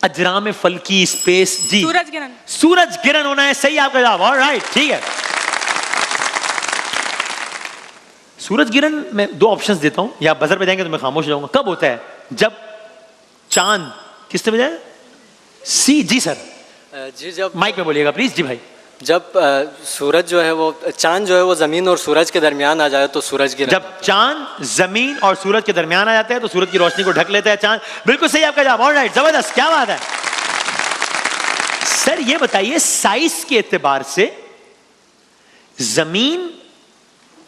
अजरा में फल की स्पेस। जी सूरज किरण। सूरज किरण होना है सही आपका जवाब। ऑलराइट, ठीक है। सूरज किरण मैं 2 ऑप्शंस देता हूं, या बजर पे जाएंगे तो मैं खामोश हो जाऊंगा। कब होता है? जब चांद, किसने बजाया? सी। जी सर। जी जब माइक में बोलिएगा प्लीज। जी भाई। जब सूरज जो है वो चांद जो है वो जमीन और सूरज के दरमियान आ जाए तो सूरज गिरा। जब चांद जमीन और सूरज के दरमियान आ जाता है तो सूरज की रोशनी को ढक लेता है चांद। बिल्कुल सही आपका जवाब। ऑलराइट, जबरदस्त, क्या बात है। सर ये बताइए साइज के एतबार से जमीन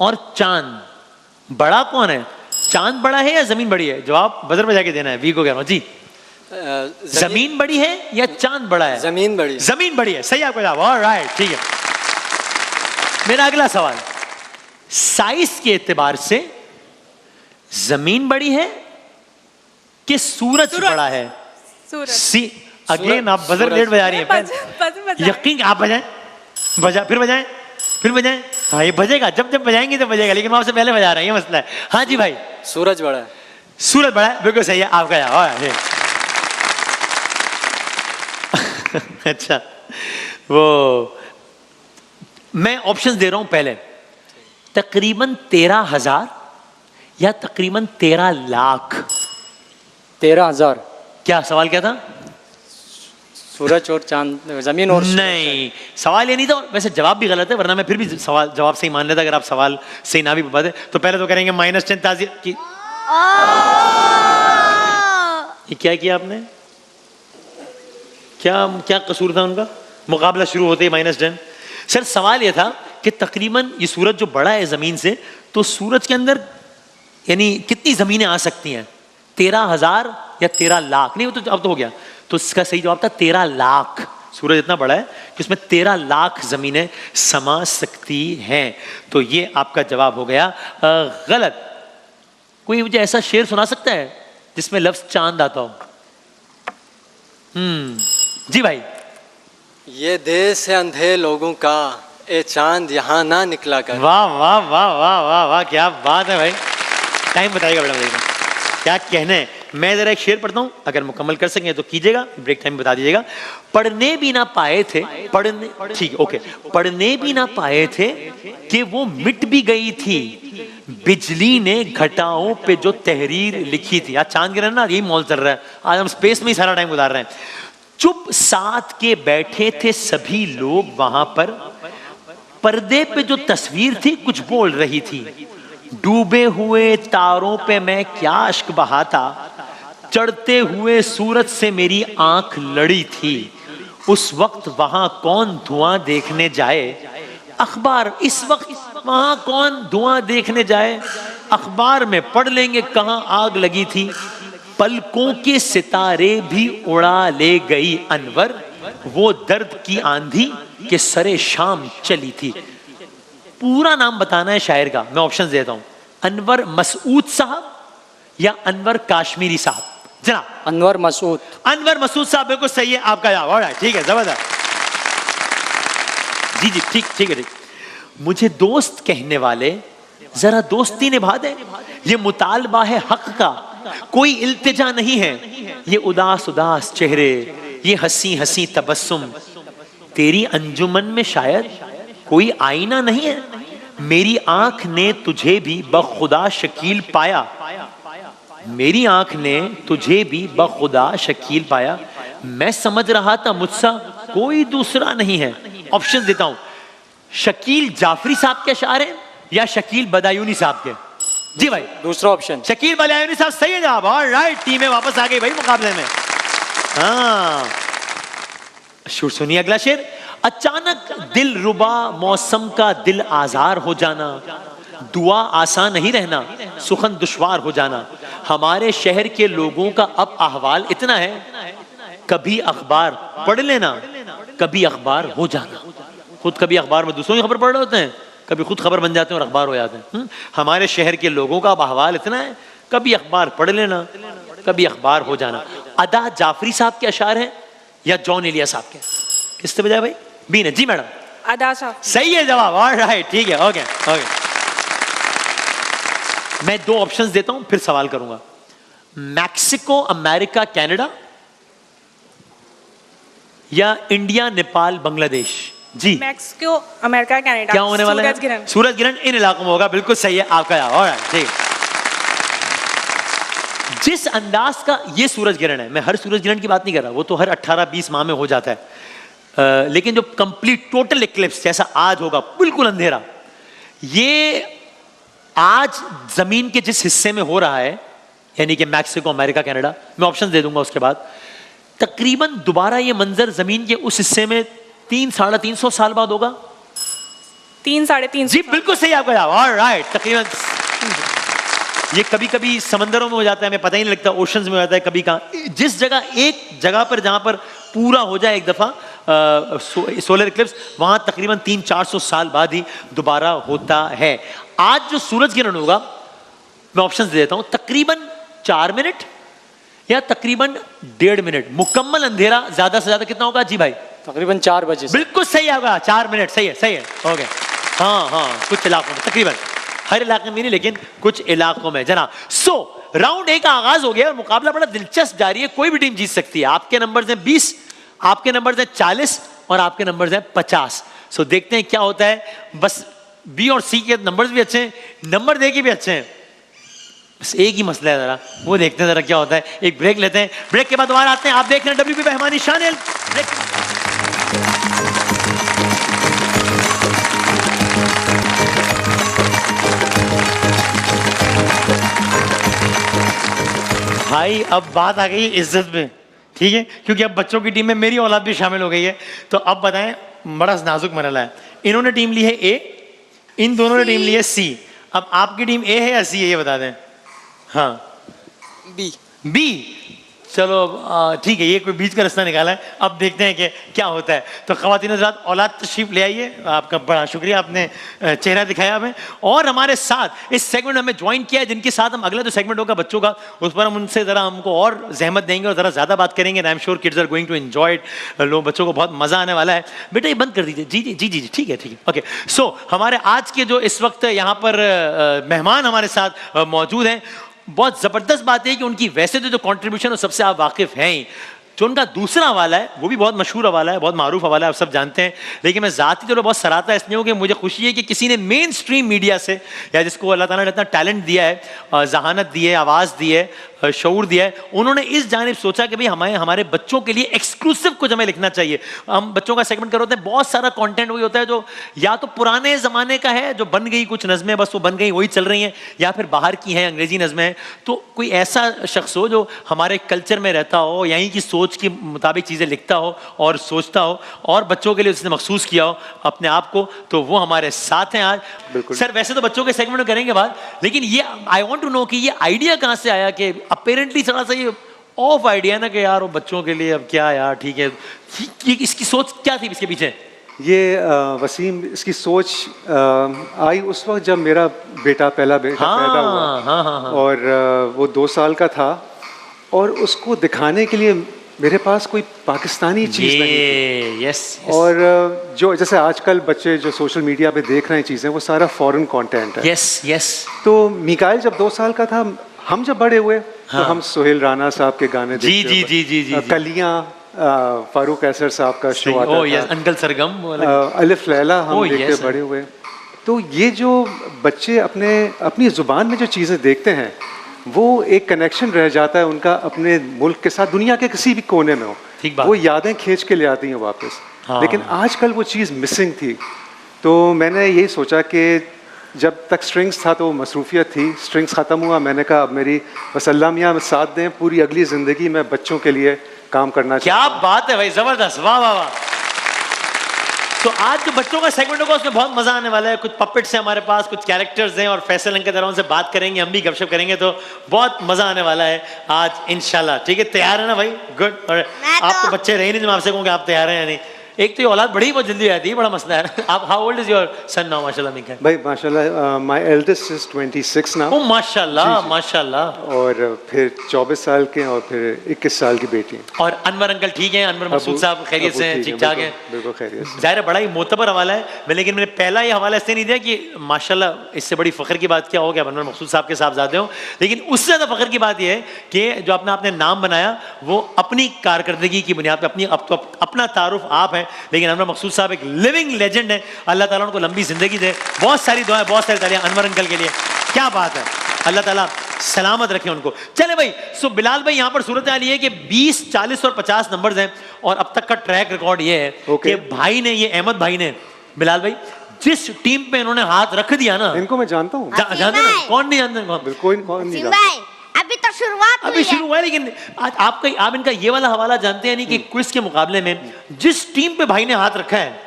और चांद बड़ा कौन है? चांद बड़ा है या जमीन बड़ी है? जवाब बजर पे जाके देना है। वी को कह रहा हूं जी। जमीन बड़ी है या चांद बड़ा है? जमीन बड़ी। जमीन बड़ी है, सही आपका जवाब। ऑलराइट, ठीक है। मेरा अगला सवाल, साइज के एतबार से जमीन बड़ी है कि सूरज बड़ा है? सूरज। सी। अगेन आप बजर लेट बजा रही हैं। यकीन आप बजाएं, फिर बजाएं, फिर बजाएं। हाँ ये बजेगा, जब जब बजाएंगे तो बजेगा, लेकिन आपसे पहले बजा रहे हैं, ये मसला है। हाँ जी भाई। सूरज बड़ा है। सूरज बड़ा है, बिल्कुल सही है आपका जवाब। अच्छा, वो मैं ऑप्शंस दे रहा हूं पहले। तकरीबन 13,000 या तकरीबन 13 लाख? 13,000। क्या सवाल क्या था? सूरज और चांद, जमीन और नहीं, सवाल ये नहीं था। वैसे जवाब भी गलत है, वरना मैं फिर भी सवाल जवाब सही मान लेता अगर आप सवाल सही ना भी पाते। तो पहले तो करेंगे -10 ताज़ियत की। ये क्या किया आपने? क्या क्या कसूर था उनका? मुकाबला शुरू होते ही -10। सर सवाल ये था कि तकरीबन ये सूरज जो बड़ा है जमीन से, तो सूरज के अंदर यानी कितनी जमीनें आ सकती हैं? 13,000 या 13 लाख? नहीं, वो तो अब तो हो गया। तो इसका सही जवाब था 13 लाख। सूरज इतना बड़ा है कि उसमें 13 लाख जमीनें समा सकती हैं। तो ये आपका जवाब हो गया गलत। कोई मुझे ऐसा शेर सुना सकता है जिसमें लफ्ज चांद आता हो? जी भाई। ये देश है अंधे लोगों का, ए चांद यहाँ ना निकला कर। वाह वाह वाह वाह वाह वाह, क्या बात है भाई। टाइम बताइएगा बेटा, बताइएगा क्या कहने हैं। मैं जरा एक शेर पढ़ता हूं, अगर मुकम्मल कर सकें तो कीजिएगा, ब्रेक टाइम बता दीजिएगा। पढ़ने भी ना पाए थे, पढ़ने, ठीक ओके, पढ़ने भी ना पाए थे कि वो मिट भी गई थी, बिजली ने घटाओं पे जो तहरीर लिखी थी। आज चांद गिरन ना, यही मॉल चल रहा है, आज हम स्पेस में ही सारा टाइम गुजार रहे हैं। चुप साथ के बैठे थे सभी लोग वहां पर, पर्दे पे जो तस्वीर थी कुछ बोल रही थी। डूबे हुए तारों पे मैं क्या अश्क बहाता, चढ़ते हुए सूरज से मेरी आंख लड़ी थी। उस वक्त वहां कौन धुआं देखने जाए, अखबार इस वक्त वहां कौन धुआं देखने जाए, अखबार में पढ़ लेंगे कहां आग लगी थी। पलकों के सितारे भी उड़ा ले गई अनवर, वो दर्द की आंधी के सरे शाम चली थी। पूरा नाम बताना है शायर का, मैं ऑप्शन देता हूं। अनवर मसूद साहब या अनवर काश्मीरी साहब? जनाब अनवर मसूद। अनवर मसूद साहब बिल्कुल सही है आपका जवाब। ठीक है, जबरदस्त। जी जी, ठीक ठीक है, ठीक। मुझे दोस्त कहने वाले जरा दोस्ती निभा दे, ये मुतालबा है हक का, कोई इल्तिजा नहीं है। ये उदास उदास चेहरे, ये हंसी हंसी तबस्सुम, तेरी अंजुमन में शायद कोई आईना नहीं है। मेरी आंख ने तुझे भी बखुदा शकील पाया, मेरी आंख ने तुझे भी बखुदा शकील पाया। मैं समझ रहा था मुझसा कोई दूसरा नहीं है। ऑप्शन देता हूं, शकील जाफरी साहब के अशार हैं या शकील बदायूनी साहब के? जी भाई, दूसरा ऑप्शन शकील बदायूनी साहब सही है जवाब। ऑलराइट, टीमें वापस आ गई भाई मुकाबले में। हाँ, सुनिए अगला शेर। अचानक दिल रुबा मौसम का दिल आजार हो जाना, दुआ आसान नहीं रहना, सुखन दुश्वार हो जाना। हमारे शहर के लोगों का अब अहवाल इतना है, कभी अखबार पढ़ लेना, कभी अखबार हो जाना। खुद कभी अखबार में दूसरों की खबर पढ़ रहे होते हैं, कभी खुद खबर बन जाते हैं और अखबार हो जाते हैं। हमारे शहर के लोगों का अब अहवाल इतना है, कभी अखबार पढ़ लेना, कभी अखबार हो जाना। अदा जाफरी साहब के अशार हैं या जॉन एलिया साहब के? किससे बजाया भाई? बी ने। जी मैडम, अदा साहब सही है जवाब। ऑलराइट, ठीक है, ओके ओके। मैं 2 ऑप्शंस देता हूं फिर सवाल करूंगा। मैक्सिको, अमेरिका, कनाडा या इंडिया, नेपाल, बांग्लादेश? जी, मैक्सिको, अमेरिका, कनाडा। क्या होने वाला है? सूरज ग्रहण। सूरज ग्रहण इन इलाकों में होगा, बिल्कुल सही है आपका जवाब। ऑलराइट, ठीक। जिस अंदाज का ये सूरज ग्रहण है, मैं हर सूरज ग्रहण की बात नहीं कर रहा, वो तो हर 18-20 माह में हो जाता है, लेकिन जो कंप्लीट टोटल इक्लिप्स जैसा आज होगा, बिल्कुल अंधेरा, ये आज जमीन के जिस हिस्से में हो रहा है, यानी कि मैक्सिको, अमेरिका, कनाडा, मैं ऑप्शन दे दूंगा उसके बाद, तकरीबन दोबारा ये मंजर जमीन के उस हिस्से में 300-350 साल बाद होगा। 3-3.5 जी बिल्कुल सही आपका जवाब। ऑलराइट, तकरीबन ये कभी कभी समंदरों में हो जाता है, हमें पता ही नहीं लगता, ओशंस में हो जाता है, कभी कहाँ, जिस जगह एक जगह पर जहां पर पूरा हो जाए एक दफा सोलर इक्लिप्स, वहां तकरीबन 300-400 साल बाद ही दोबारा होता है। आज जो सूरज ग्रहण होगा, मैं ऑप्शन दे देता हूं, तकरीबन 4 मिनट या तकरीबन 1.5 मिनट, मुकम्मल अंधेरा ज्यादा से ज्यादा कितना होगा? जी भाई, तकरीबन 4 बजे से। बिल्कुल सही होगा, 4 मिनट, सही है, सही है, हो गया। हाँ, कुछ इलाकों में, तकरीबन हर इलाके में नहीं, लेकिन कुछ इलाकों में जनाब। सो राउंड ए का आगाज हो गया और मुकाबला बड़ा दिलचस्प जारी है, कोई भी टीम जीत सकती है। आपके नंबर हैं 20, आपके नंबर हैं 40 और आपके नंबर हैं 50। सो देखते हैं क्या होता है। बस बी और सी के नंबर्स भी अच्छे हैं, नंबर दे के भी अच्छे हैं, बस एक ही मसला है जरा, वो देखते हैं जरा क्या होता है। एक ब्रेक लेते हैं, ब्रेक के बाद दोबारा आते हैं। आप देख रहे हैं WP मेहमानी चैनल। भाई अब बात आ गई इज्जत में, ठीक है, क्योंकि अब बच्चों की टीम में मेरी औलाद भी शामिल हो गई है। तो अब बताएं, बड़ा नाजुक मरला है। इन्होंने टीम ली है ए, इन दोनों ने टीम ली है सी। अब आपकी टीम ए है या सी है, ये बता दें। हाँ, बी। चलो ठीक है, ये कोई बीच का रास्ता निकाला है, अब देखते हैं कि क्या होता है। तो ख़वातीन हज़रात, औलाद तशरीफ ले आइए, आपका बड़ा शुक्रिया, आपने चेहरा दिखाया हमें। और हमारे साथ इस सेगमेंट में हमें ज्वाइन किया है, जिनके साथ हम अगला जो सेगमेंट होगा बच्चों का, उस पर हम उनसे ज़रा हमको और जहमत देंगे और ज़रा ज़्यादा बात करेंगे। I am sure kids are going to enjoy it. लोग, बच्चों को बहुत मज़ा आने वाला है। बेटा ये बंद कर दीजिए। जी जी जी जी, ठीक है, ठीक है, ओके। सो हमारे आज के जो इस वक्त यहाँ पर मेहमान हमारे साथ मौजूद हैं, बहुत ज़बरदस्त बात है कि उनकी वैसे तो जो कंट्रीब्यूशन है सबसे आप वाकिफ़ हैं ही, जो उनका दूसरा हवाला है वो भी बहुत मशहूर हवाला है, बहुत मारूफ हवाला है, आप सब जानते हैं। लेकिन मैं ज़ाती तौर पर बहुत सराहता इसलिए हूँ कि मुझे खुशी है कि किसी ने मेन स्ट्रीम मीडिया से, या जिसको अल्लाह ताला ने इतना टैलेंट दिया है, जहानत दी है, आवाज़ दी है, शऊर दिया है, उन्होंने इस जानिब सोचा कि भाई हमारे बच्चों के लिए एक्सक्लूसिव कुछ हमें लिखना चाहिए। हम बच्चों का सेगमेंट कर रहे होते हैं, बहुत सारा कंटेंट वही होता है जो या तो पुराने ज़माने का है, जो बन गई कुछ नज़में, बस वो बन गई वही चल रही हैं, या फिर बाहर की हैं, अंग्रेज़ी नज़में हैं। तो कोई ऐसा शख्स हो जो हमारे कल्चर में रहता हो, यहीं की सोच के मुताबिक चीज़ें लिखता हो और सोचता हो और बच्चों के लिए उसने मखसूस किया हो अपने आप को, तो वो हमारे साथ हैं आज। सर वैसे तो बच्चों के सेगमेंट में करेंगे बात, लेकिन ये आई वॉन्ट टू नो कि ये आइडिया कहाँ से आया कि अपेरेंटली थोड़ा सा ये ऑफ आइडिया ना कि यार वो बच्चों के लिए अब क्या यार, ठीक है, ये इसकी सोच क्या थी इसके पीछे? ये वसीम, इसकी सोच आई उस वक्त जब मेरा बेटा पहला पैदा हुआ। और वो 2 साल का था और उसको दिखाने के लिए मेरे पास कोई पाकिस्तानी चीज़ नहीं थी। यस। और जो जैसे आजकल बच्चे जो सोशल मीडिया पे देख रहे हैं चीज़ें, वो सारा फॉरेन कंटेंट है। यस। तो मिकाइल जब 2 साल का था, हम जब बड़े हुए तो हम सोहेल राना साहब के गाने देखते, जी, कलियां, फारूक कैसर साहब का शो आता था, अंकल सरगम, अलिफ लैला हम देखते बड़े हुए। तो ये जो बच्चे अपनी ज़ुबान में जो चीज़ें देखते हैं, वो एक कनेक्शन रह जाता है उनका अपने मुल्क के साथ, दुनिया के किसी भी कोने में हो, वो यादें खींच के ले आती हैं वापस। लेकिन आजकल वो चीज़ मिसिंग थी। तो मैंने यही सोचा कि जब तक स्ट्रिंग्स था तो मसरूफियत थी, स्ट्रिंग्स ख़त्म हुआ, मैंने कहा अब मेरी बस अल्लाह मियाँ साथ दें, पूरी अगली ज़िंदगी मैं बच्चों के लिए काम करना चाहता हूं। क्या बात है भाई, ज़बरदस्त, वाह वाह वाह। तो आज जो बच्चों का सेगमेंट होगा उसमें बहुत मजा आने वाला है। कुछ पपेट्स हैं हमारे पास, कुछ कैरेक्टर्स हैं और फैसल अंकल जरा उनसे बात करेंगे, हम भी गपशप करेंगे, तो बहुत मजा आने वाला है आज इंशाल्लाह। ठीक है, तैयार है ना भाई? गुड। और आप तो बच्चे रहे नहीं, मैं आपसे कहूँ कि आप तैयार हैं या नहीं। एक तो ये औलाद बड़ी बहुत जल्दी आती है, बड़ा मसला है। आप how old is your son now? माशाल्लाह मिका भाई माशाल्लाह, माय एल्डेस्ट इज 26 नाउ। ओ माशाल्लाह माशाल्लाह। और फिर 24 साल के और फिर 21 साल की बेटी हैं। और अनवर अंकल ठीक हैं? अनवर मकसूद साहब खैरियत से हैं? ठीक ठाक हैं? बिल्कुल खैरियत से। ज़ाहिर है बड़ा ही मोतबर हवाला है, लेकिन मैंने पहला ये हवाला इससे नहीं दिया कि माशाल्लाह इससे बड़ी फ़ख्र की बात क्या हो कि अनवर मकसूद साहब के साहबजादे हो, लेकिन उससे ज़्यादा फ़ख्र की बात यह है कि जो आपने नाम बनाया वो अपनी कारकर्दगी की बुनियाद पर, अपना तारुफ आप है, लेकिन अनवर मकसूद साहब एक लिविंग लेजेंड है। अल्लाह ताला उनको लंबी ज़िंदगी दे। बहुत सारी दुआएं, बहुत सारी तालियां अनवर अंकल के लिए। क्या बात है, अल्लाह ताला सलामत रखे उनको। चले भाई, सो बिलाल भाई यहाँ पर सूरत हाल ये है कि 20, 40 और 50 नंबर्स हैं और अब तक का ट्रैक रिकॉर्ड ये है कि भाई ने, ये अहमद भाई ने, बिलाल भाई जिस टीम पे इन्होंने हाथ रख दिया ना, इनको मैं जानता हूँ। जानते ना? कौन नहीं जानते? बिल्कुल कौन नहीं जानता। अभी तो शुरुआत अभी शुरू हुआ है, लेकिन आज आप इनका ये वाला हवाला जानते हैं नहीं कि क्विज के मुकाबले में जिस टीम पे भाई ने हाथ रखा है,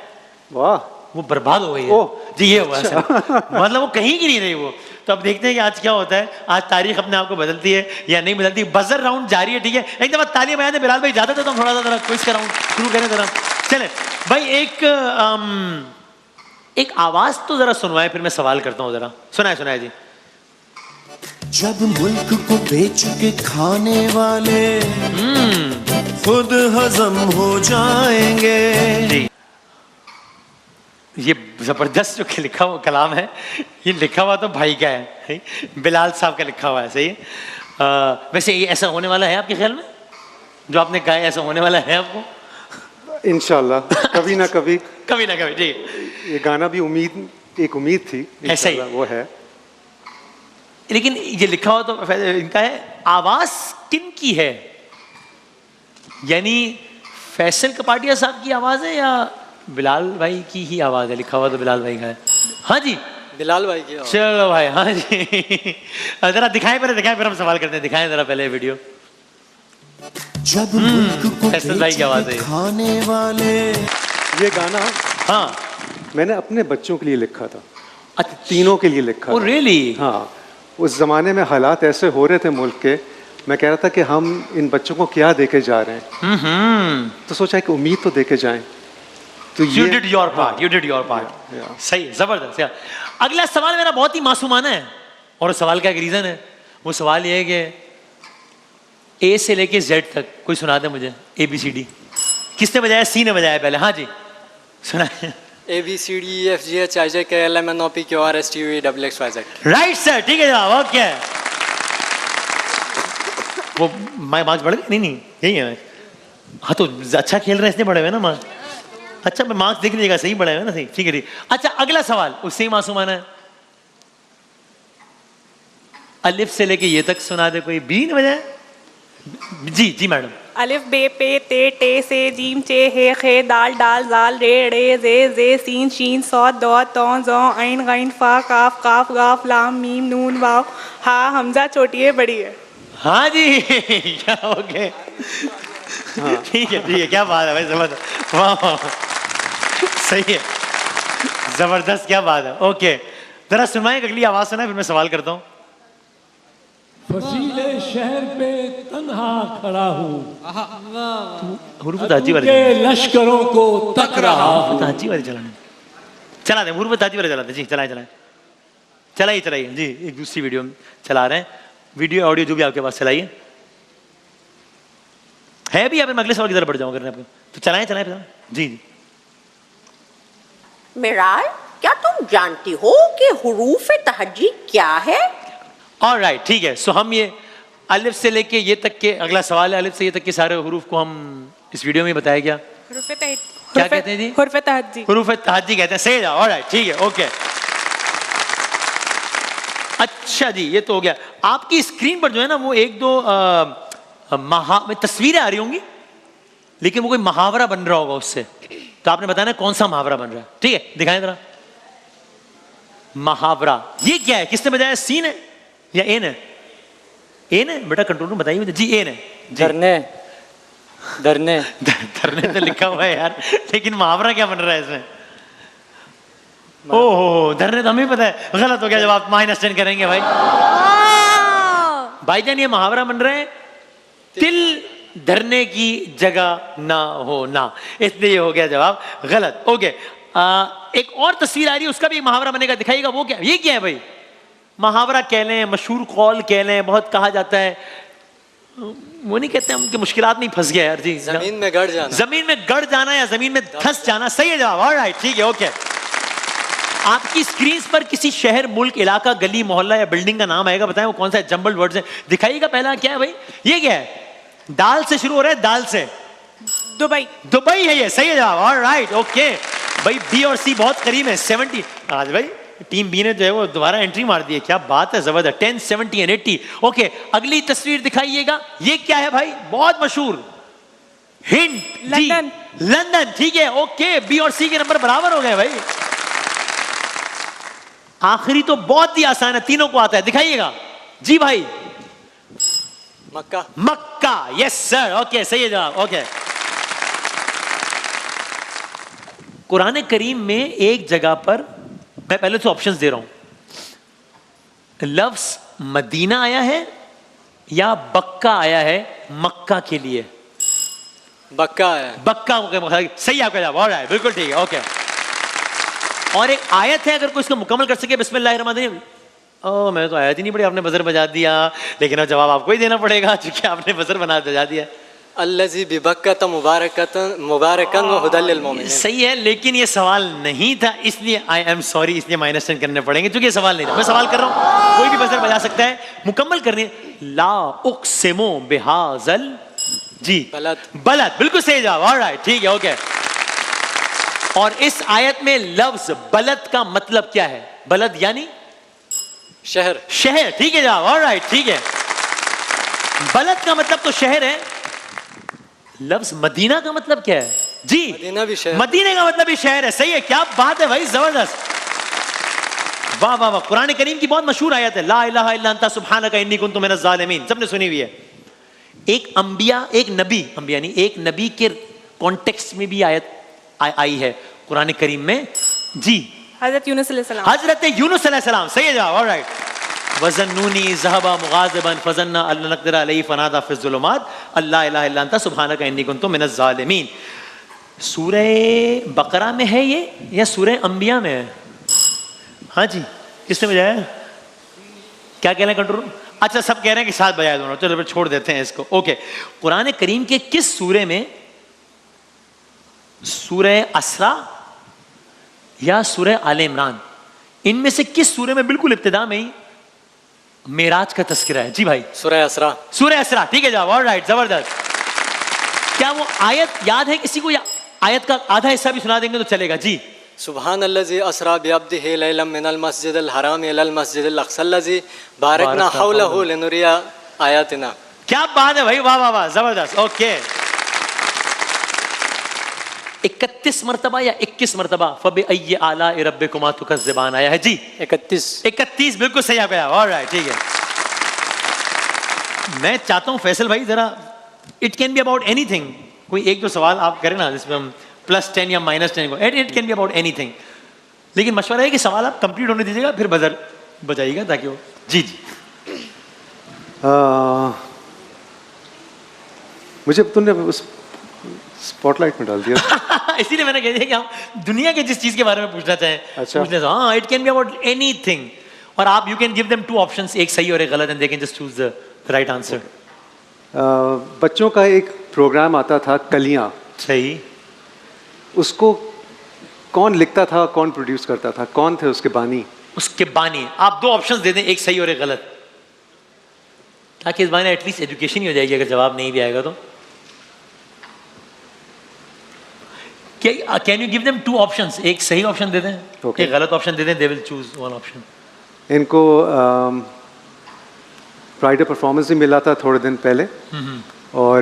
वाह, वो बर्बाद हो गई है जी। ये हुआ है, मतलब वो कहीं की नहीं रही वो। तो अब देखते हैं कि आज क्या होता है, आज तारीख अपने आप को बदलती है या नहीं बदलती। बजर राउंड जारी है, ठीक है? एक दफा तालियां बजा दे बिलाल भाई, ज्यादा तो थोड़ा सा जरा क्विज का राउंड शुरू करें जरा। चले भाई, एक आवाज तो जरा सुनवाए, फिर मैं सवाल करता हूँ जरा। सुनाए जी। जब मुल्क को बेच के खाने वाले खुद हजम हो जाएंगे। जी, ये जबरदस्त जो लिखा हुआ कलाम है, ये लिखा हुआ तो भाई का है, बिलाल साहब का लिखा हुआ है, सही है। वैसे ये ऐसा होने वाला है आपके ख्याल में, जो आपने कहा है ऐसा होने वाला है आपको? इंशाल्लाह कभी ना कभी कभी ना कभी, ठीक है। ये गाना भी एक उम्मीद थी, ऐसा ही वो है। लेकिन ये लिखा हुआ तो इनका है। आवाज किन की है? यानी फैसल कपाटिया साहब की आवाज है या बिलाल भाई की ही आवाज है? लिखा हुआ तो बिलाल भाई का है। हाँ जी, बिलाल भाई की। चलो भाई, हाँ जी। जरा दिखाएं, फिर हम सवाल करते हैं। दिखाएं जरा पहले वीडियो। जब मुल्क को फैसल भाई की आवाज है खाने वाले। ये गाना हाँ मैंने अपने बच्चों के लिए लिखा था, अच्छा, तीनों के लिए लिखा ओ था। रियली? हाँ, उस जमाने में हालात ऐसे हो रहे थे मुल्क के, मैं कह रहा था कि हम इन बच्चों को क्या देके जा रहे हैं। तो सोचा कि उम्मीद तो देके जाएं। तो You did your part, you did your part. सही, जबरदस्त यार। अगला सवाल मेरा बहुत ही मासूमाना है, और उस सवाल का एक रीजन है। वो सवाल ये है कि ए से लेके जेड तक कोई सुना दे मुझे, ABCD। किसने बजाया? सी ने बजाया पहले। हाँ जी, सुनाए। ABCDEFGHIJKLMNOPQRSTUVWXYZ। राइट सर, ठीक है जनाब, ओके। वो मार्क्स बढ़ गए? नहीं, यही है। हाँ तो अच्छा खेल रहे हैं इसलिए बढ़े हुए ना मार्क्स। अच्छा, मैं मार्क्स देख लीजिएगा, सही बढ़े हुए ना, सही, ठीक है ठीक। अच्छा, अगला सवाल उससे ही मासूमाना है। अलिफ से लेके ये तक सुना दे कोई। बी ने बजाया? जी मैडम। अलिफ बे पे ते टे से जीम चे हे खे दाल डाल जाल रे रे जे सीन शीन सौद दौ तौ जौ ऐन गैन फा काफ काफ गाफ लाम मीम नून वाव हा हमजा छोटी है बड़ी है। हाँ जी, क्या हो गए? ठीक है, क्या बात है भाई, जबरदस्त, वाह, सही है, जबरदस्त, क्या बात है। ओके, जरा सुनाए, अगली आवाज सुनाए, फिर मैं सवाल करता हूँ। फसीले शहर पे तन्हा खड़ा हूँ, लश्करों को तक रहा हूँ। ताजी वाले चला दे, हुरूफ ताजी वाले चला दे जी, चलाइए जी। एक दूसरी वीडियो चला रहे हैं, वीडियो ऑडियो जो भी आपके पास चलाइए। है भी, मैं अगले सवाल की तरफ बढ़ जाऊंगा करने आपको, तो चलाएं जी। मिराल, क्या तुम जानती हो कि हुरूफ तहज्जी क्या है? ऑलराइट, ठीक है। सो हम ये अलिफ से लेके ये तक के, अगला सवाल है, अलिफ से ये तक के सारे हुरूफ को हम इस वीडियो में बताया गया। क्या कहते हैं जी? हुरूफ तहज्जी। हुरूफ तहज्जी कहते हैं, सही है। ऑलराइट, ठीक है, ओके। अच्छा जी, ये तो हो गया। आपकी स्क्रीन पर जो है ना, वो एक दो तस्वीरें आ रही होंगी, लेकिन वो कोई मुहावरा बन रहा होगा उससे, तो आपने बताना कौन सा मुहावरा बन रहा है, ठीक है? दिखाएं जरा मुहावरा। ये क्या है? किसने बजाया? सीन है या एन है? एन है बेटा, कंट्रोल रूम बताइए मुझे जी। एन है। धरने तो लिखा हुआ है यार, लेकिन मुहावरा क्या बन रहा है इसमें? ओहो, धरने तो हमें पता है, गलत हो गया जब आप माइनस 10 करेंगे भाई। भाईजान, ये मुहावरा बन रहा है, तिल धरने की जगह ना हो ना, इसलिए ये हो गया जवाब गलत। ओके, एक और तस्वीर आ रही है, उसका भी मुहावरा बनेगा, दिखाइएगा। वो क्या, ये क्या है भाई? मुहावरा कह लें, मशहूर कौल कह लें, बहुत कहा जाता है, वो नहीं कहते हम कि मुश्किलात नहीं फंस गया यार जी, जमीन में गड़ जाना। जमीन में गड़ जाना या जमीन में धंस जाना, सही है जवाब। ऑलराइट, ठीक है, ओके। आपकी स्क्रीन पर किसी शहर, मुल्क, इलाका, गली, मोहल्ला या बिल्डिंग का नाम आएगा, बताएं वो कौन सा है? जंबल्ड वर्ड्स है, दिखाइएगा। पहला क्या है भाई? ये क्या है? दाल से शुरू हो रहा है, दाल से। दुबई। दुबई है ये, सही है जवाब। ऑलराइट, ओके भाई, बी और सी बहुत करीब है। 70 आज भाई टीम बी ने जो है वो दोबारा एंट्री मार दी है, क्या बात है, जबरदस्त। 10, 70 एंड 80। ओके, अगली तस्वीर दिखाइएगा। ये क्या है भाई? बहुत मशहूर हिंट, लंदन। लंदन, ठीक है, ओके। बी और सी के नंबर बराबर हो गए भाई। आखिरी तो बहुत ही आसान है, तीनों को आता है, दिखाइएगा जी भाई। मक्का। मक्का, यस सर, ओके, सही है जवाब। ओके, कुरान करीम में एक जगह पर, मैं पहले तो ऑप्शंस दे रहा हूं, लफ्ज मदीना आया है या बक्का आया है मक्का के लिए? बक्का है। बक्का, सही आपका जवाब। ऑलराइट, बिल्कुल ठीक है, ओके। और एक आयत है, अगर कोई इसको मुकम्मल कर सके, बिस्मिल्लाहिर्रहमानिर्रहीम। ओ, मैंने तो आयत ही नहीं पढ़ी, आपने बजर बजा दिया, लेकिन अब जवाब आपको ही देना पड़ेगा क्योंकि आपने बजर बजा दिया। अल्लज़ी बिबक्कत मुबारकन व हुदल लिल मोमिनीन। सही है, लेकिन ये सवाल नहीं था, इसलिए आई एम सॉरी, इसलिए -10 करने पड़ेंगे क्योंकि ये सवाल नहीं था। मैं सवाल कर रहा हूं, कोई भी बजर बजा सकता है, मुकम्मल करनी। ला उक़सिमु बिहाज़ल, जी बलद। बलद, बिल्कुल सही जवाब। ऑलराइट, ठीक है, ओके। और इस आयत में लफ्ज बलद का मतलब क्या है? बलद यानी शहर। शहर, ठीक है जवाब। ऑलराइट, ठीक है, बलद का मतलब तो शहर है। लफ्ज मदीना का मतलब क्या है? जी, मदीना भी शहर। मदीने का मतलब भी शहर है, सही है, क्या बात है भाई, जबरदस्त, वाह वाह वाह। कुरान करीम की बहुत मशहूर आयत है, ला इलाहा इल्ला अंता सुब्हानका इन्नी कुन्तु मिनज़ ज़ालिमीन, सबने सुनी हुई है। एक अंबिया, एक नबी, अंबिया नहीं, एक नबी के कॉन्टेक्स्ट में भी आयत आई है कुरान करीम में, जी, हजरत यूनुस अलैहिस्सलाम। हजरत यूनुस अलैहिस्सलाम, सही है जवाब। ऑलराइट, वज़न्नूनी ज़हबा मुग़ाज़िबन फ़ज़न्ना अल्ला नक़दिर अलैहि फ़नादा फ़िज़्ज़ुलुमात अल्ला इलाहा इल्ला अंता सुब्हानका इन्नी कुन्तु मिनज़ ज़ालिमीन। सूरह बकरा में है ये या सूरह अंबिया में है? हाँ जी, किसने बजाया? क्या कह रहे हैं कंट्रोल? अच्छा, सब कह रहे हैं कि साथ बजाया दोनों, चलो फिर छोड़ देते हैं इसको। ओके, कुरान करीम के किस सूरे में, सूरह असरा या सूरह आले इमरान, इनमें से किस सूरे में बिल्कुल इब्तिदा में ही मेराज का तस्करा है? जी भाई, सूरह असरा। सूरह असरा, ठीक है जवाब। ऑलराइट, जबरदस्त। क्या वो आयत याद है किसी को, या आयत का आधा हिस्सा भी सुना देंगे तो चलेगा? जी, सुबहान अल्लज़ी अस्रा बिअब्दिही लैलन मिनल मस्जिदिल हराम इलल मस्जिदिल अक़सल्लज़ी बारकना हौलहु लिनुरिया आयातिना। क्या बात है भाई, वाह वाह वाह, जबरदस्त। ओके, 31 मरतबा या 21 मरतबा फ़बिअय्यि आलाइ रब्बिकुमा तुकज़्ज़िबान आया है? जी, 31, बिल्कुल सही आप गया। ऑलराइट, ठीक है। मैं चाहता हूं फैसल भाई जरा, it can be about anything, कोई एक दो सवाल आप करें ना जिसमें हम +10 या -10 को, it can be about anything, लेकिन मशवरा है कि सवाल आप कंप्लीट होने दीजिएगा, फिर बजर बजाइएगा ताकि वो, जी जी। मुझे तुमने उस स्पॉटलाइट में डाल दिया इसीलिए मैंने कह दिया कि हम दुनिया के जिस चीज के बारे में पूछना चाहें, अच्छा, पूछने से, हाँ, it can be about anything, और आप you can give them 2 options, एक सही और एक गलत, and they can just choose the right answer. बच्चों का एक प्रोग्राम आता था कलियां, सही, उसको कौन लिखता था, कौन प्रोड्यूस करता था, कौन थे उसके बानी? उसके बानी। आप 2 ऑप्शंस दे दें, एक सही और एक गलत, ताकि इस बारे में एटलीस्ट एजुकेशन ही हो जाएगी अगर जवाब नहीं भी आएगा तो। Can you give them 2 options, एक सही ऑप्शन दे दें, एक गलत ऑप्शन दे दें, दे विल चूज 1 ऑप्शन। इनको फ्राइडे परफॉर्मेंस भी मिला था थोड़े दिन पहले, और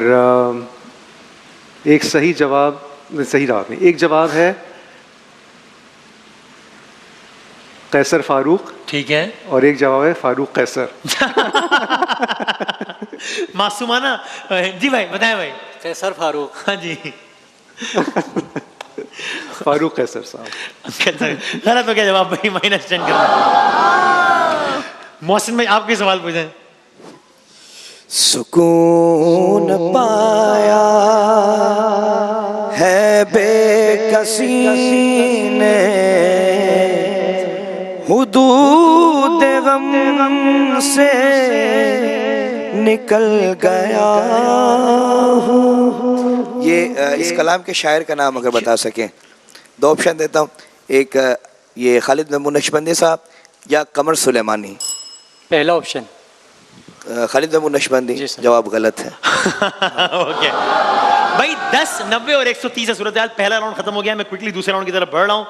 एक सही जवाब, सही जवाब नहीं, एक जवाब है कैसर फारूक, ठीक है, और एक जवाब है फारूक कैसर। मासूमाना, जी भाई बताएं भाई। कैसर फारूक। हाँ जी, फारूक कैसर साहब। गलत हो गया जवाब भाई, -10 करना। मोहसिन भाई, आपके सवाल पूछें। सुकून पाया है बेकसी ने, हुदूद गम से निकल गया हूँ। ये इस कलाम के शायर का नाम अगर बता सकें। दो ऑप्शन देता हूँ, एक ये खालिद महमूद नक्शबंदी साहब या कमर सुलेमानी। पहला ऑप्शन खालिद महमूद नक्शबंदी। जवाब गलत है। ओके भाई 10, 90 और 130 है सूरत हाल। पहला राउंड खत्म हो गया, मैं क्विकली दूसरे राउंड की तरफ बढ़ रहा हूँ।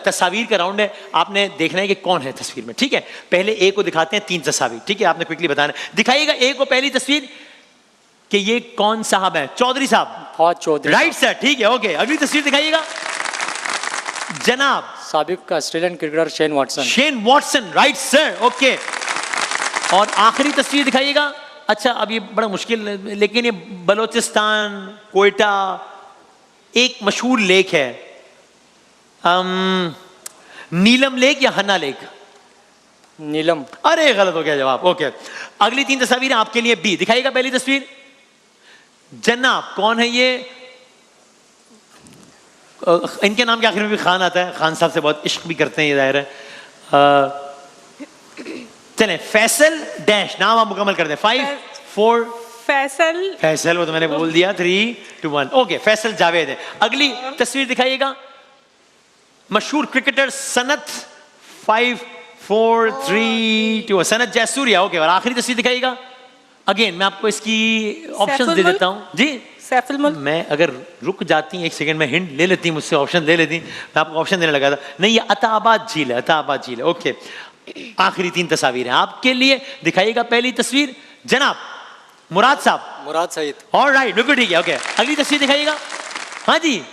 तस्वीर का राउंड है, आपने देखना है कि कौन है तस्वीर में, ठीक है। पहले ए को दिखाते हैं 3 तस्वीर, ठीक है, आपने क्विकली बताना है। दिखाइएगा ए को पहली तस्वीर कि ये कौन साहब है। चौधरी साहब। फौज चौधरी। राइट सर, ठीक है, ओके। अगली तस्वीर दिखाइएगा जनाब। साबिक Australian cricketer Shane Watson. Shane Watson, right sir, okay. और आखिरी तस्वीर दिखाइएगा। अच्छा अब ये बड़ा मुश्किल है, लेकिन ये बलोचिस्तान, कोयटा, एक मशहूर लेक है, नीलम लेक या हन्ना लेक? नीलम। अरे गलत हो गया जवाब, ओके। अगली 3 तस्वीरें आपके लिए बी। दिखाइएगा पहली तस्वीर जनाब, कौन है ये? इनके नाम के आखिर में भी खान आता है, खान साहब से बहुत इश्क भी करते हैं, ये जाहिर है। चलें, फैसल डैश, नाम आप मुकम्मल कर दें। 5, 4। फैसल। फैसल, वो तो मैंने बोल दिया। 3, 2, 1, ओके। फैसल जावेद है। अगली तस्वीर दिखाइएगा मशहूर क्रिकेटर सनत। 5, 4, 3, 2, सनत जयसूर्या, ओके। और आखिरी तस्वीर दिखाइएगा। अगेन मैं आपको इसकी ऑप्शन दे देता हूँ जी। सैफुल मुल्क। मैं अगर रुक जाती हैं 1 सेकंड में हिंट ले लेती, मुझसे ऑप्शन ले लेती, मैं आपको ऑप्शन देने लगा था। नहीं, ये अताबाद झील है, अताबाद झील है, ओके। आखिरी 3 तस्वीरें आपके लिए। दिखाइएगा पहली तस्वीर जनाब मुराद साहब। मुराद सईद। ऑलराइट, बिल्कुल ठीक है, ओके। अगली तस्वीर दिखाइएगा। हाँ जी,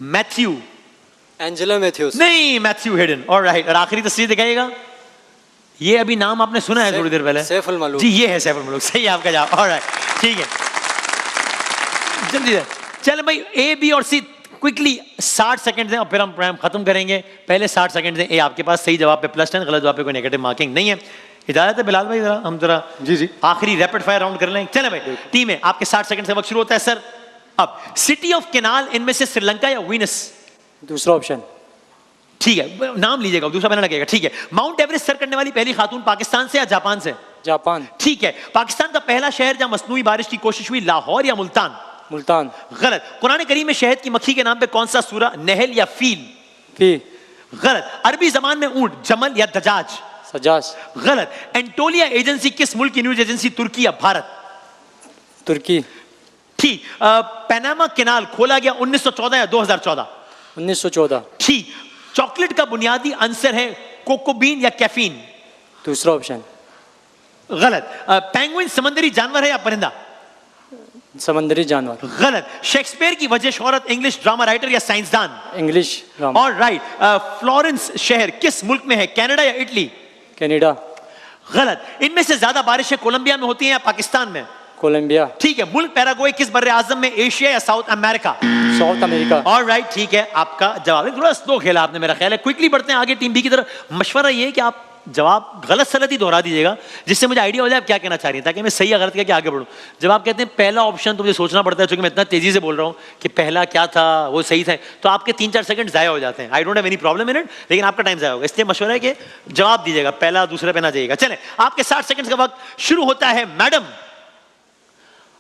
मैथ्यू। Angela Matthews. नहीं, मैथ्यू हेडन, ऑलराइट। और आखिरी तस्वीर दिखाइएगा। ये अभी नाम आपने सुना है थोड़ी देर पहले। सैफुल मलूक। जी, ये है सैफुल मलूक, सही है आपका जवाब, ऑलराइट, ठीक है। जल्दी से चल भाई, ए, बी और सी क्विकली 60 सेकंड दें और फिर हम प्रोग्राम खत्म करेंगे। पहले 60 सेकंड दें। ए आपके पास सही जवाब पे +10, गलत जवाब पे कोई नेगेटिव मार्किंग नहीं है। इजाजत है बिलाल भाई, जरा हम जरा जी आखिरी रैपिड फायर राउंड कर लें। चले भाई, टीम है आपके 60 सेकंड से वक्त शुरू होता है सर। अब सिटी ऑफ केनाल इनमें से श्रीलंका या वीनस? दूसरा ऑप्शन। ठीक है, नाम लीजिएगा, दूसरा बना लगेगा, ठीक है। माउंट एवरेस्ट सर करने वाली पहली खातून पाकिस्तान से या जापान से? जापान। ठीक है। पाकिस्तान का पहला शहर जहां मसनूई बारिश की कोशिश हुई, लाहौर या मुल्तान? मुल्तान। गलत। कुरान करीम में शहद की मक्खी के नाम पे कौन सा सूरा? नहल या फील? फी। गलत। अरबी जबान में ऊंट, जमल या दजाज? सजाज। गलत। एंटोलिया एजेंसी किस मुल्क की न्यूज एजेंसी? तुर्की या भारत? तुर्की। ठीक। पैनामा कैनाल खोला गया 1914 या 2014? 1914। ठीक। चॉकलेट का बुनियादी अंसर है कोकोबीन या कैफीन? दूसरा ऑप्शन। गलत। पेंगुइन समंदरी जानवर है या परिंदा? समंदरी जानवर। गलत। शेक्सपियर की वजह शोहरत इंग्लिश ड्रामा राइटर या साइंसदान? English drama. और राइट। फ्लोरेंस शहर किस मुल्क में है? कनाडा या इटली? कनाडा। गलत। इनमें से ज्यादा बारिशें कोलंबिया में होती हैं या पाकिस्तान में? कोलंबिया। ठीक है। मुल्क पैराग्वे किस बर्रे आजम में? एशिया या साउथ अमेरिका? South America. और राइट, ठीक है, आपका जवाब थोड़ा स्लो खेला आपने, मेरा ख्याल है। क्विकली बढ़ते हैं आगे टीम बी की तरफ। मशवरा ये है कि आप जवाब गलत सलत ही दोहरा दीजिएगा, जिससे मुझे आइडिया हो जाए आप क्या कहना चाह रही हैं, ताकि मैं सही या गलत करके आगे बढ़ूं। जब आप कहते हैं पहला ऑप्शन, तो मुझे सोचना पड़ता है, क्योंकि मैं इतना तेजी से बोल रहा हूं कि पहला क्या था, वो सही था, तो आपके 3-4 सेकंड जाया हो जाते हैं। I don't have any problem in it, लेकिन आपका टाइम जाया होगा, इसलिए मशवरा है कि जवाब दीजिएगा, पहला दूसरे पे ना जाइएगा। चले, आपके 60 सेकंड का वक्त शुरू होता है मैडम।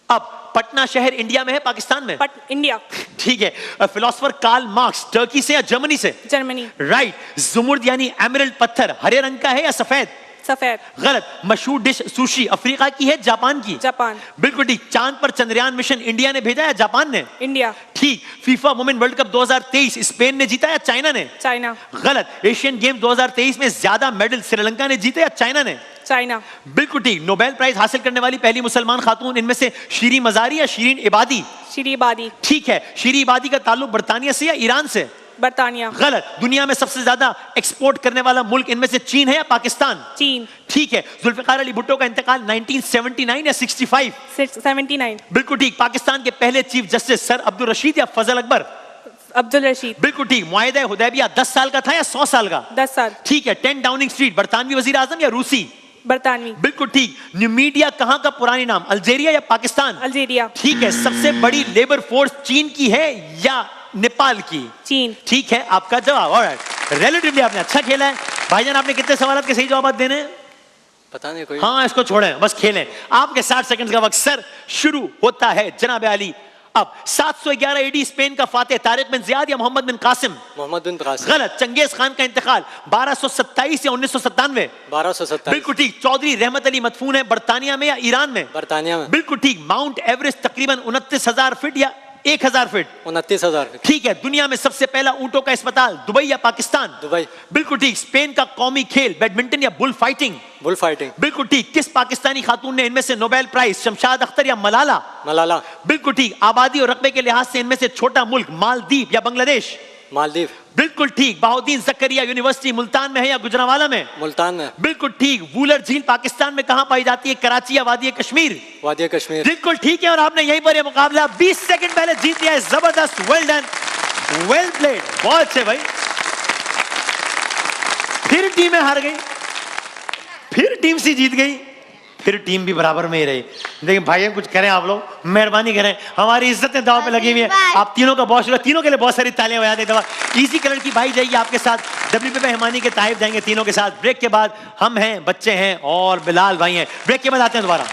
अब पटना शहर इंडिया में है पाकिस्तान में? इंडिया। ठीक है। फिलोसोफर कार्ल मार्क्स टर्की से या जर्मनी से? जर्मनी। राइट। जुमुर्द यानी एमरल्ड पत्थर हरे रंग का है या सफेद? सफेद। गलत। मशहूर डिश सुशी अफ्रीका की है जापान की? जापान। बिल्कुल ठीक। चांद पर चंद्रयान मिशन इंडिया ने भेजा या जापान ने? इंडिया। ठीक। FIFA women world cup 2023 Spain ने जीता या चाइना ने? चाइना। गलत। एशियन गेम 2023 में ज्यादा मेडल श्रीलंका ने जीते या चाइना ने? चाइना। बिल्कुल ठीक। नोबेल प्राइज हासिल करने वाली पहली मुसलमान खातून इनमें से शीरी मजारी या शीरीन इबादी? शीरी इबादी। ठीक है। शीरी इबादी का ताल्लुक बर्तानिया से या ईरान से? बर्तानिया। गलत। दुनिया में सबसे ज्यादा एक्सपोर्ट करने वाला मुल्क इनमें से चीन है या पाकिस्तान? चीन। ठीक है। जुल्फिकार अली भुट्टो का इंतकाल 1979 या 65? 79। बिल्कुल ठीक। पाकिस्तान के पहले chief justice sir Abdul Rashid या फजल अकबर? अब्दुल रशीद। बिल्कुल ठीक। मुआहिदा हुदैबिया 10 साल का था या 100 साल का? 10 साल। ठीक है। 10 डाउनिंग स्ट्रीट बरतानवी वजीर आजम या रूसी? बरतानवी। बिल्कुल ठीक। न्यूमीडिया कहाँ का पुरानी नाम, अल्जीरिया या पाकिस्तान? अल्जीरिया। ठीक है। सबसे बड़ी लेबर फोर्स चीन की है या नेपाल की? चीन। ठीक है आपका जवाब। ऑलराइट, रिलेटिवली आपने अच्छा खेला है। भाईजान आपने कितने सवाल के सही जवाब देने हैं? पता नहीं कोई। हाँ इसको छोड़ें, बस खेलें। आपके 60 सेकंड का वक्त सर शुरू होता है जनाब आली। अब 711 एडी स्पेन का फातेह तारिक बिन जियाद या मोहम्मद बिन कासिम? मोहम्मद बिन कासिम। गलत। चंगेज खान का इंतकाल 1227 या 1997? 1227। बिल्कुल ठीक। चौधरी रहमत अली मदफून है बर्तानिया में या ईरान में? बरतानिया में। बिल्कुल ठीक। माउंट एवरेस्ट तकरीबन 29,000 फीट या 1,000 फीट? 29,000 फीट। ठीक है। दुनिया में सबसे पहला ऊंटों का अस्पताल दुबई या पाकिस्तान? दुबई। बिल्कुल ठीक। स्पेन का कौमी खेल बैडमिंटन या बुल फाइटिंग? Bull fighting. बिल्कुल ठीक। किस पाकिस्तानी खातून ने इनमें से नोबेल प्राइज, शमशाद अख्तर या मलाला? मलाला। बिल्कुल ठीक। आबादी और रकबे के लिहाज से इनमें से छोटा मुल्क मालदीव या बांग्लादेश? मालदीव। बिल्कुल ठीक। बहाउद्दीन जकरिया यूनिवर्सिटी मुल्तान में है या गुजरांवाला में? मुल्तान में। बिल्कुल ठीक। वूलर झील पाकिस्तान में कहां पाई जाती है, कराची या वादी कश्मीर? वादी कश्मीर। बिल्कुल ठीक है। और आपने यहीं पर यह मुकाबला 20 सेकंड पहले जीत लिया है। जबरदस्त, वेल डन, वेल प्लेड, बहुत अच्छे भाई। फिर टीमें हार गई, फिर टीम सी जीत गई, फिर टीम भी बराबर में ही रही। लेकिन भाई कुछ करें आप लोग, मेहरबानी करें, हमारी इज्जतें दांव पे लगी हुई है। आप तीनों का बहुत शुक्रिया, तीनों के लिए बहुत सारी तालियां बजा दें। इजी कलर की भाई जाएगी आपके साथ, WP मेहमानी के ताइब जाएंगे तीनों के साथ। ब्रेक के बाद हम हैं, बच्चे हैं और बिलाल भाई हैं। ब्रेक के बाद आते हैं दोबारा।